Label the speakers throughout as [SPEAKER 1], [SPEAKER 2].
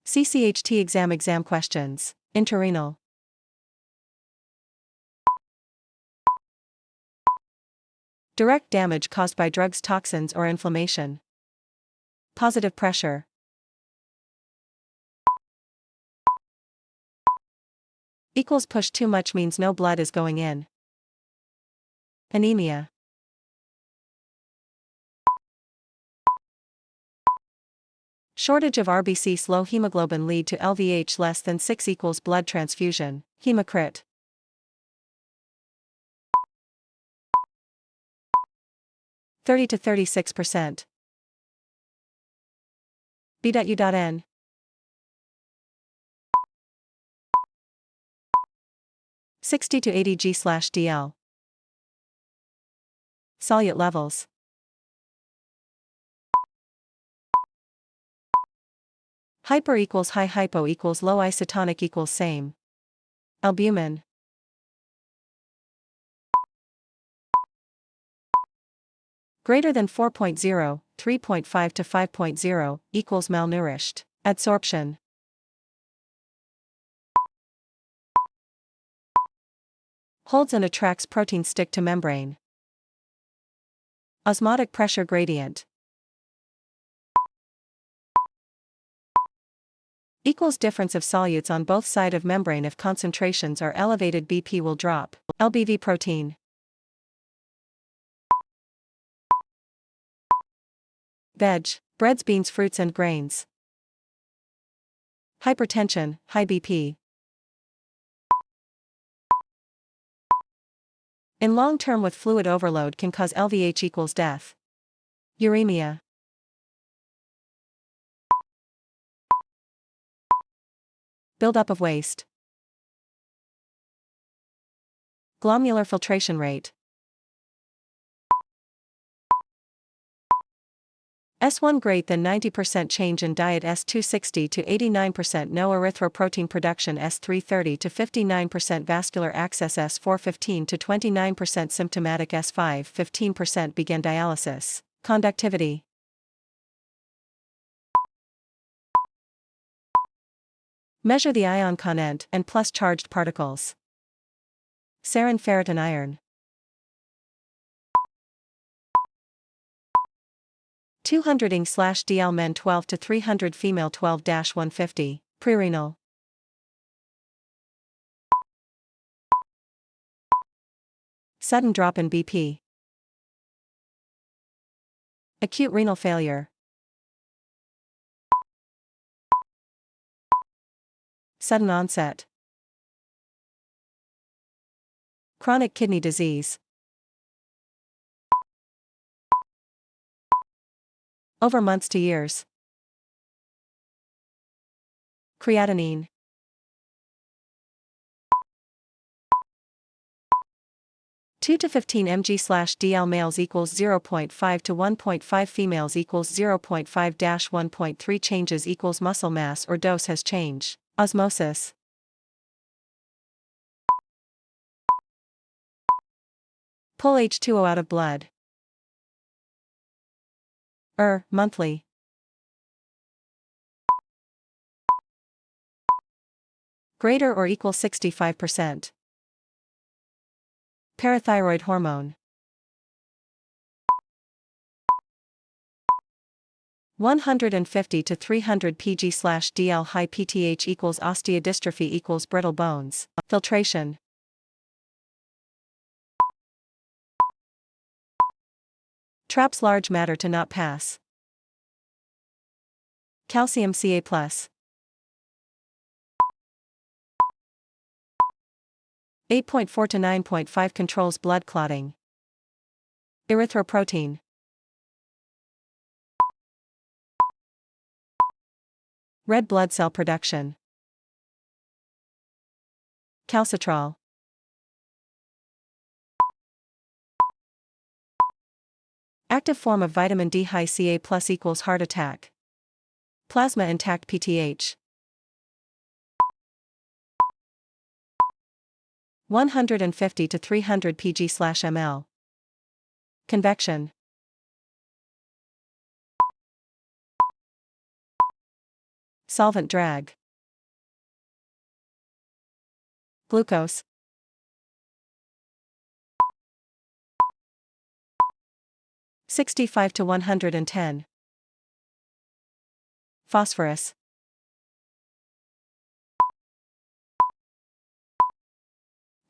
[SPEAKER 1] CCHT exam questions. Interrenal. Direct damage caused by drugs, toxins, or inflammation. Positive pressure. Equals push too much means no blood is going in. Anemia. Shortage of RBC, low hemoglobin lead to LVH less than 6 equals blood transfusion. Hemocrit. % 30 to 36%. B.U.N. % 60 to 80 G/DL. Solute levels. Hyper equals high, hypo equals low, isotonic equals same. Albumin. Greater than 4.0, 3.5 to 5.0, equals malnourished. Adsorption. Holds and attracts protein stick to membrane. Osmotic pressure gradient. Equals difference of solutes on both sides of membrane. If concentrations are elevated, BP will drop. LBV protein. Veg, breads, beans, fruits and grains. Hypertension, high BP. In long term with fluid overload can cause LVH equals death. Uremia. Buildup of waste. Glomerular filtration rate. S1 greater than 90% change in diet, S2 60 to 89%, no erythroprotein production, S3 30 to 59%, vascular access, S4 15 to 29%, symptomatic, S5 15%, begin dialysis. Conductivity. Measure the ion content and plus charged particles. Sarin, ferrit and iron. 200 Ing/DL men 12 to 300, female 12-150. Prerenal. Sudden drop in BP. Acute renal failure. Sudden onset. Chronic kidney disease. Over months to years. Creatinine. (2 to 15 mg/dl males equals 0.5 to 1.5, females equals 0.5-1.3, changes equals muscle mass or dose has changed. Osmosis. Pull H2O out of blood. Monthly. Greater or equal 65%. Parathyroid hormone. 150 to 300 pg/dl, high PTH equals osteodystrophy equals brittle bones. Filtration. Traps large matter to not pass. Calcium, Ca+. 8.4 to 9.5 controls blood clotting. Erythroprotein. Red blood cell production. Calcitrol. Active form of vitamin D, high Ca+ equals heart attack. Plasma intact, PTH. 150 to 300 pg/ml. Convection. Solvent drag. Glucose. (65 to 110). Phosphorus.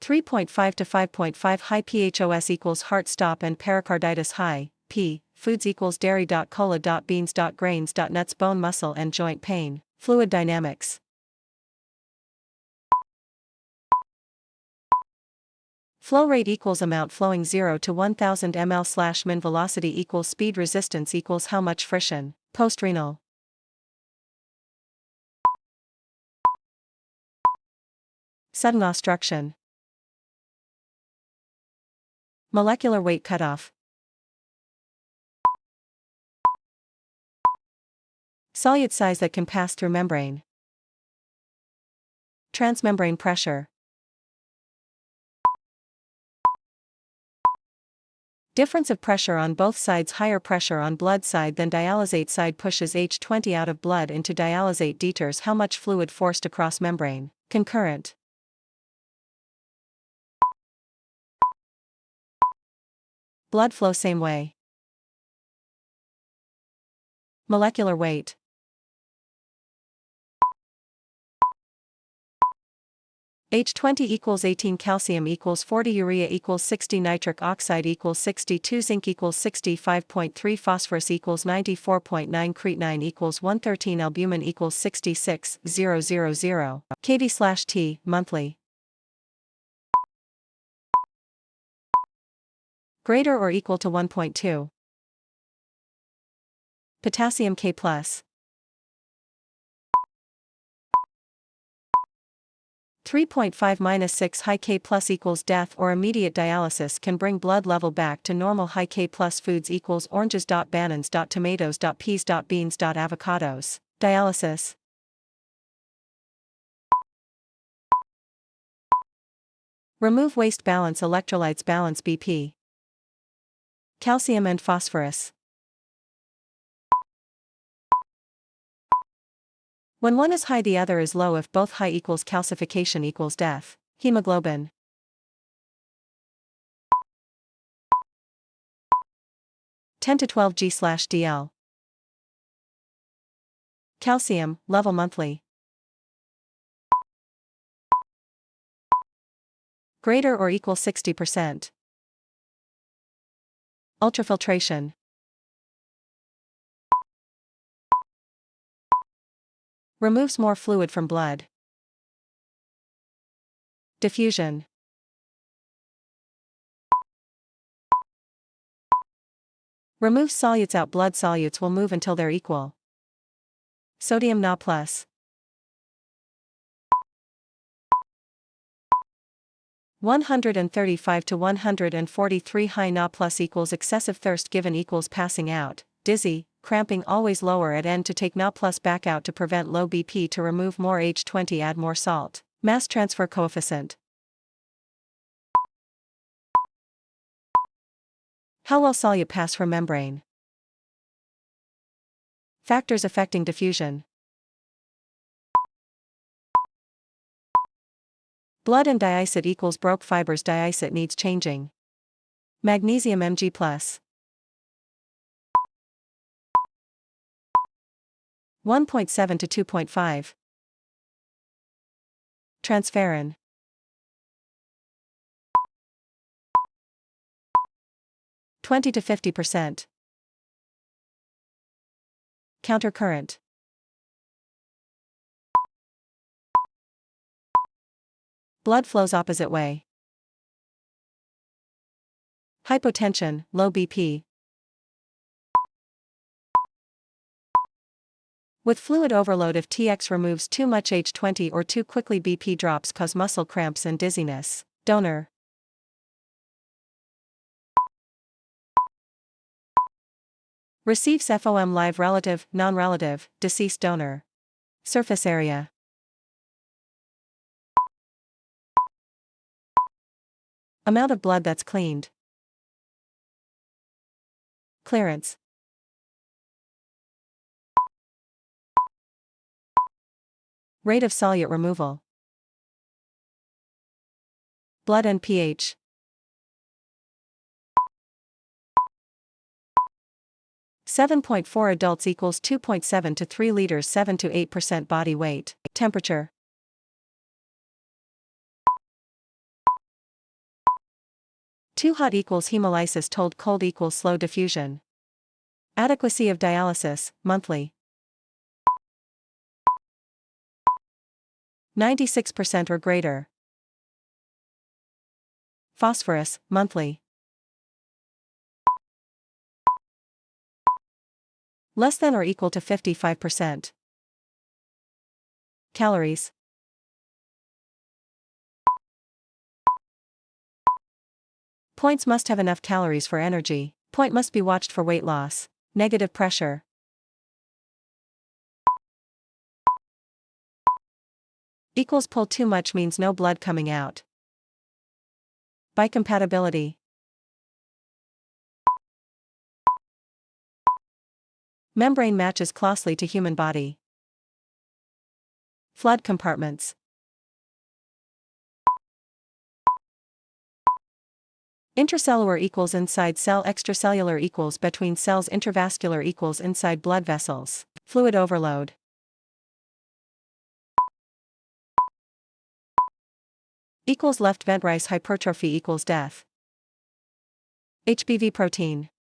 [SPEAKER 1] (3.5 to 5.5). High PHOS equals heart stop and pericarditis. High P. Foods equals dairy. Cola. Beans. Grains. Nuts. Bone, muscle and joint pain. Fluid dynamics. Flow rate equals amount flowing 0 to 1000 ml/min. Velocity equals speed. Resistance equals how much friction. Postrenal. Sudden obstruction. Molecular weight cutoff. Solute size that can pass through membrane. Transmembrane pressure. Difference of pressure on both sides. Higher pressure on blood side than dialysate side pushes H20 out of blood into dialysate. Deters how much fluid forced across membrane. Concurrent. Blood flow same way. Molecular weight. H20 equals 18. Calcium equals 40. Urea equals 60. Nitric oxide equals 62. Zinc equals 65.3. Phosphorus equals 94.9. Creatinine equals 113. Albumin equals 66,000. kV/T, monthly. Greater or equal to 1.2. Potassium K+. 3.5-6. High K+ equals death or immediate dialysis can bring blood level back to normal. High K+ foods equals oranges. Bananas. Tomatoes. Peas. Beans. Avocados. Dialysis. Remove waste. Balance electrolytes. Balance BP. Calcium and phosphorus. When one is high the other is low. If both high equals calcification equals death. Hemoglobin. (10 to 12 g/dl). Calcium, level monthly. Greater or equal 60%. Ultrafiltration. Removes more fluid from blood. Diffusion. Removes solutes out. Blood solutes will move until they're equal. Sodium Na+. 135 to 143. High Na+ equals excessive thirst. Given equals passing out, dizzy, cramping. Always lower at end to take Na+ back out to prevent low BP. To remove more H20 add more salt. Mass transfer coefficient. How well solute pass from membrane. Factors affecting diffusion. Blood and diacet equals broke fibers. Diacet needs changing. Magnesium Mg+. 1.7 to 2.5. Transferrin. (20 to 50%). Countercurrent. Blood flows opposite way. Hypotension, low BP. With fluid overload, if TX removes too much H20 or too quickly, BP drops, cause muscle cramps and dizziness. Donor. Receives FOM live relative, non-relative, deceased donor. Surface area. Amount of blood that's cleaned. Clearance. Rate of solute removal. Blood and pH. (7.4 adults equals 2.7 to 3 liters 7 to 8% body weight). Temperature. Too hot equals hemolysis, told cold equals slow diffusion. Adequacy of dialysis, monthly. 96% or greater. Phosphorus, monthly. Less than or equal to 55%. Calories. Points must have enough calories for energy. Point must be watched for weight loss. Negative pressure. Equals pull too much means no blood coming out. Bicompatibility. Membrane matches closely to human body. Flood compartments. Intracellular equals inside cell, extracellular equals between cells, intravascular equals inside blood vessels. Fluid overload. Equals left ventricle hypertrophy equals death. HBV protein.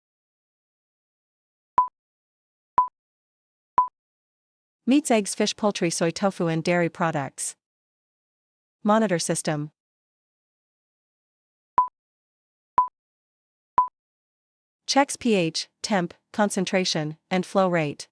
[SPEAKER 1] Meats, eggs, fish, poultry, soy, tofu and dairy products. Monitor system. Checks pH, temp, concentration, and flow rate.